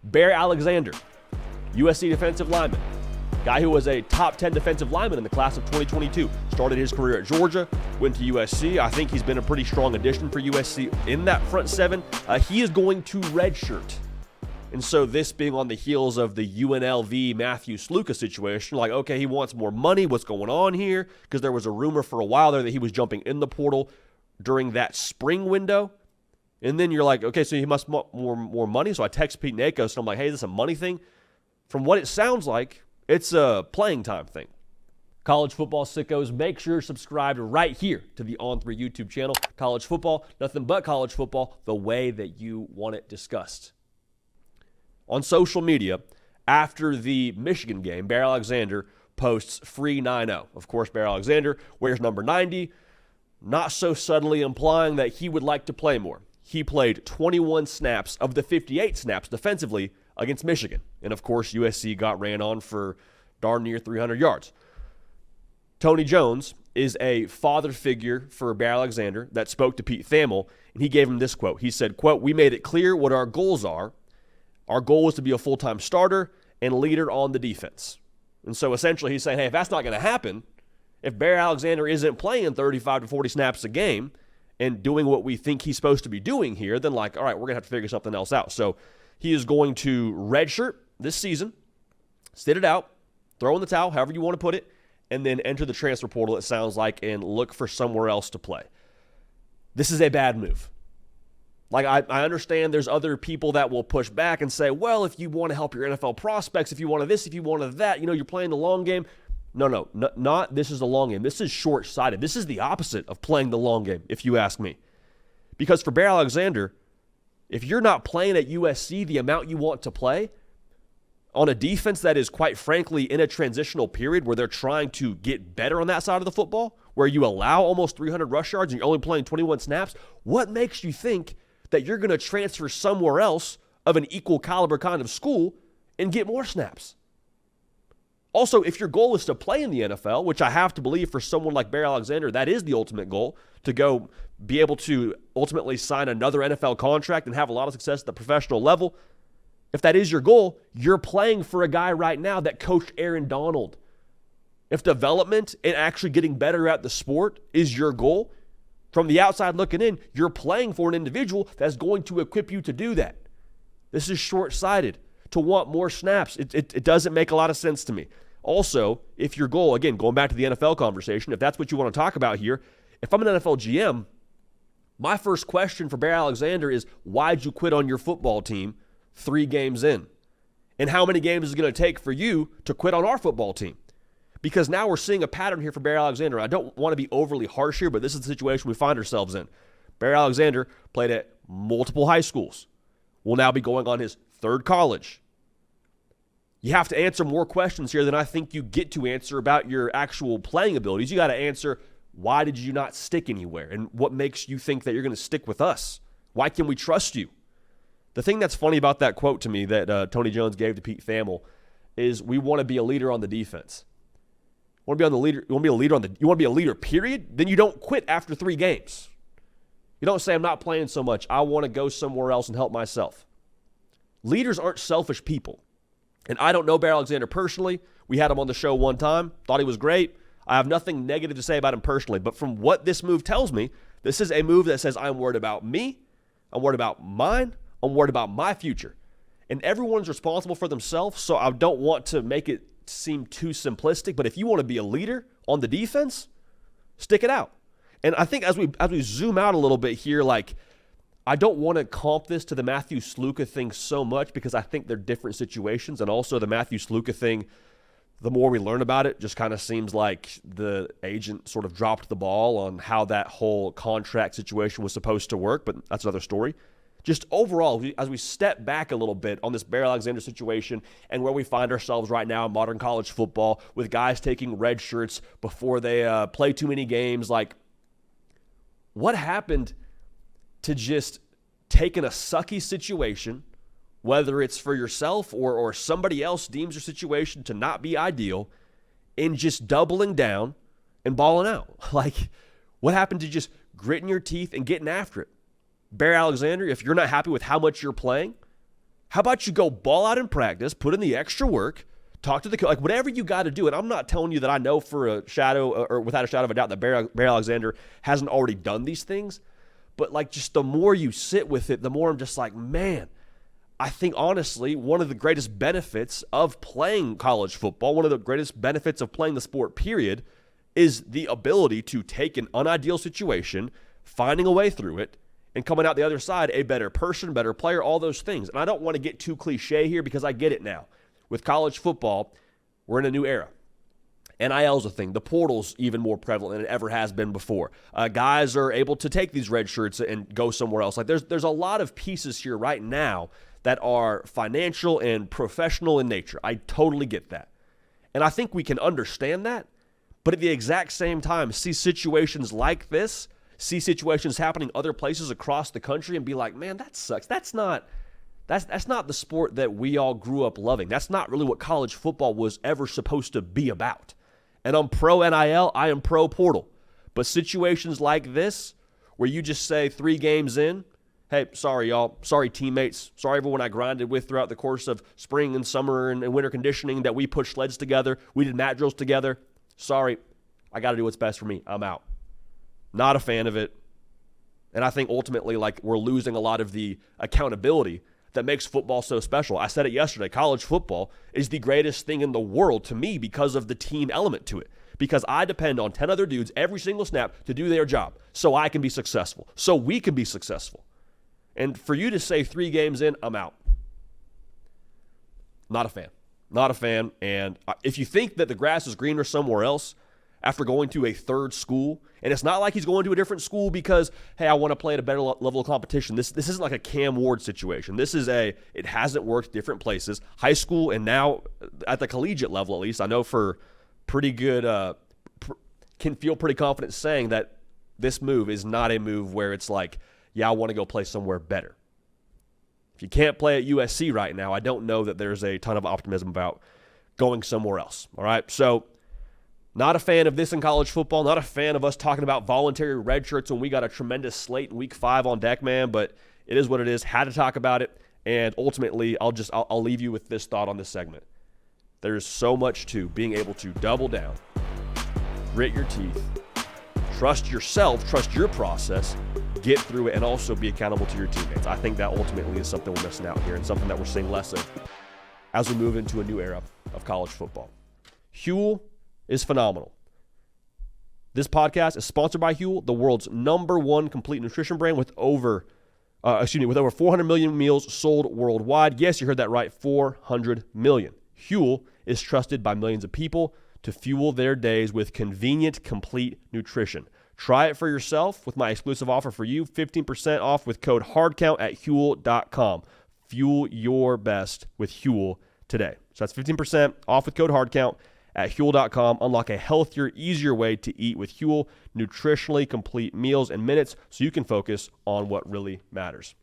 Bear Alexander, USC defensive lineman, guy who was a top 10 defensive lineman in the class of 2022. Started his career at Georgia, went to USC. I think he's been a pretty strong addition for USC in that front seven. He is going to redshirt. And so this being on the heels of the UNLV Matthew Sluka situation, like, okay, he wants more money. What's going on here? Because there was a rumor for a while there that he was jumping in the portal during that spring window. And then you're like, okay, so he must want more money. So I text Pete Nakos, and I'm like, hey, is this a money thing? From what it sounds like, it's a playing time thing. College football sickos, make sure you're subscribed right here to the On3 YouTube channel. College football, nothing but college football, the way that you want it discussed. On social media, after the Michigan game, Bear Alexander posts free 9-0. Of course, Bear Alexander wears number 90, not so subtly implying that he would like to play more. He played 21 snaps of the 58 snaps defensively against Michigan. And, of course, USC got ran on for darn near 300 yards. Tony Jones is a father figure for Bear Alexander that spoke to Pete Thamel, and he gave him this quote. He said, quote, "We made it clear what our goals are. Our goal is to be a full-time starter and leader on the defense." And so essentially he's saying, hey, if that's not going to happen, if Bear Alexander isn't playing 35 to 40 snaps a game and doing what we think he's supposed to be doing here, then like, all right, we're going to have to figure something else out. So he is going to redshirt this season, sit it out, throw in the towel, however you want to put it, and then enter the transfer portal, it sounds like, and look for somewhere else to play. This is a bad move. Like, I understand there's other people that will push back and say, well, if you want to help your NFL prospects, if you wanted this, if you wanted that, you're playing the long game. No, not this is the long game. This is short-sighted. This is the opposite of playing the long game, if you ask me. Because for Bear Alexander, if you're not playing at USC the amount you want to play on a defense that is, quite frankly, in a transitional period where they're trying to get better on that side of the football, where you allow almost 300 rush yards and you're only playing 21 snaps, what makes you think that you're going to transfer somewhere else of an equal caliber kind of school and get more snaps? Also, if your goal is to play in the NFL, which I have to believe for someone like Bear Alexander, that is the ultimate goal, to go be able to ultimately sign another NFL contract and have a lot of success at the professional level. If that is your goal, you're playing for a guy right now that coached Aaron Donald. If development and actually getting better at the sport is your goal, from the outside looking in, you're playing for an individual that's going to equip you to do that. This is short-sighted. To want more snaps, it doesn't make a lot of sense to me. Also, if your goal, again, going back to the NFL conversation, if that's what you want to talk about here, if I'm an NFL GM, my first question for Bear Alexander is, why'd you quit on your football team 3 games in? And how many games is it going to take for you to quit on our football team? Because now we're seeing a pattern here for Bear Alexander. I don't want to be overly harsh here, but this is the situation we find ourselves in. Bear Alexander played at multiple high schools. Will now be going on his 3rd college. You have to answer more questions here than I think you get to answer about your actual playing abilities. You got to answer, why did you not stick anywhere? And what makes you think that you're going to stick with us? Why can we trust you? The thing that's funny about that quote to me that Tony Jones gave to Pete Thamel is, we want to be a leader on the defense. You want to be a leader, period? Then you don't quit after 3 games. You don't say, I'm not playing so much, I want to go somewhere else and help myself. Leaders aren't selfish people. And I don't know Bear Alexander personally. We had him on the show one time, thought he was great. I have nothing negative to say about him personally, but from what this move tells me, this is a move that says, I'm worried about me, I'm worried about mine, I'm worried about my future. And everyone's responsible for themselves, so I don't want to make it seem too simplistic, but if you want to be a leader on the defense, stick it out. And I think as we zoom out a little bit here, like, I don't want to comp this to the Matthew Sluka thing so much, because I think they're different situations. And also the Matthew Sluka thing, the more we learn about it, just kind of seems like the agent sort of dropped the ball on how that whole contract situation was supposed to work, but that's another story. Just overall, as we step back a little bit on this Bear Alexander situation and where we find ourselves right now in modern college football, with guys taking red shirts before they play too many games, like, what happened to just taking a sucky situation, whether it's for yourself or somebody else deems your situation to not be ideal, and just doubling down and balling out? Like, what happened to just gritting your teeth and getting after it? Bear Alexander, if you're not happy with how much you're playing, How about you go ball out in practice, put in the extra work, talk to the coach, like whatever you got to do. And I'm not telling you that I know for a shadow or without a shadow of a doubt that Barry Alexander hasn't already done these things. But like just the more you sit with it, the more I'm just like, man, I think honestly, one of the greatest benefits of playing college football, one of the greatest benefits of playing the sport, period, is the ability to take an unideal situation, finding a way through it, and coming out the other side a better person, better player, all those things. And I don't want to get too cliche here because I get it now. With college football, we're in a new era. NIL's a thing. The portal's even more prevalent than it ever has been before. Guys are able to take these red shirts and go somewhere else. Like there's a lot of pieces here right now that are financial and professional in nature. I totally get that. And I think we can understand that. But at the exact same time, see situations like this, see situations happening other places across the country and be like, man, that sucks. That's not the sport that we all grew up loving. That's not really what college football was ever supposed to be about. And I'm pro NIL, I am pro portal. But situations like this, where you just say 3 games in, hey, sorry, y'all. Sorry, teammates. Sorry, everyone I grinded with throughout the course of spring and summer and winter conditioning that we pushed sleds together. We did mat drills together. Sorry, I got to do what's best for me. I'm out. Not a fan of it. And I think ultimately, like, we're losing a lot of the accountability that makes football so special. I said it yesterday. College football is the greatest thing in the world to me because of the team element to it. Because I depend on 10 other dudes every single snap to do their job so I can be successful, so we can be successful. And for you to say 3 games in, I'm out. Not a fan. Not a fan. And if you think that the grass is greener somewhere else after going to a third school, and it's not like he's going to a different school because, hey, I want to play at a better level of competition. This isn't like a Cam Ward situation. This is it hasn't worked different places. High school and now at the collegiate level, at least, I know for pretty good, can feel pretty confident saying that this move is not a move where it's like, yeah, I want to go play somewhere better. If you can't play at USC right now, I don't know that there's a ton of optimism about going somewhere else. All right, so not a fan of this in college football. Not a fan of us talking about voluntary red shirts when we got a tremendous slate in week 5 on deck, man. But it is what it is. Had to talk about it. And ultimately, I'll leave you with this thought on this segment. There's so much to being able to double down, grit your teeth, trust yourself, trust your process, get through it, and also be accountable to your teammates. I think that ultimately is something we're missing out here and something that we're seeing less of as we move into a new era of college football. Huel is phenomenal. This podcast is sponsored by Huel, the world's #1 complete nutrition brand with over 400 million meals sold worldwide. Yes, you heard that right, 400 million. Huel is trusted by millions of people to fuel their days with convenient, complete nutrition. Try it for yourself with my exclusive offer for you, 15% off with code HARDCOUNT at Huel.com. Fuel your best with Huel today. So that's 15% off with code HARDCOUNT at Huel.com. Unlock a healthier, easier way to eat with Huel, nutritionally complete meals in minutes so you can focus on what really matters.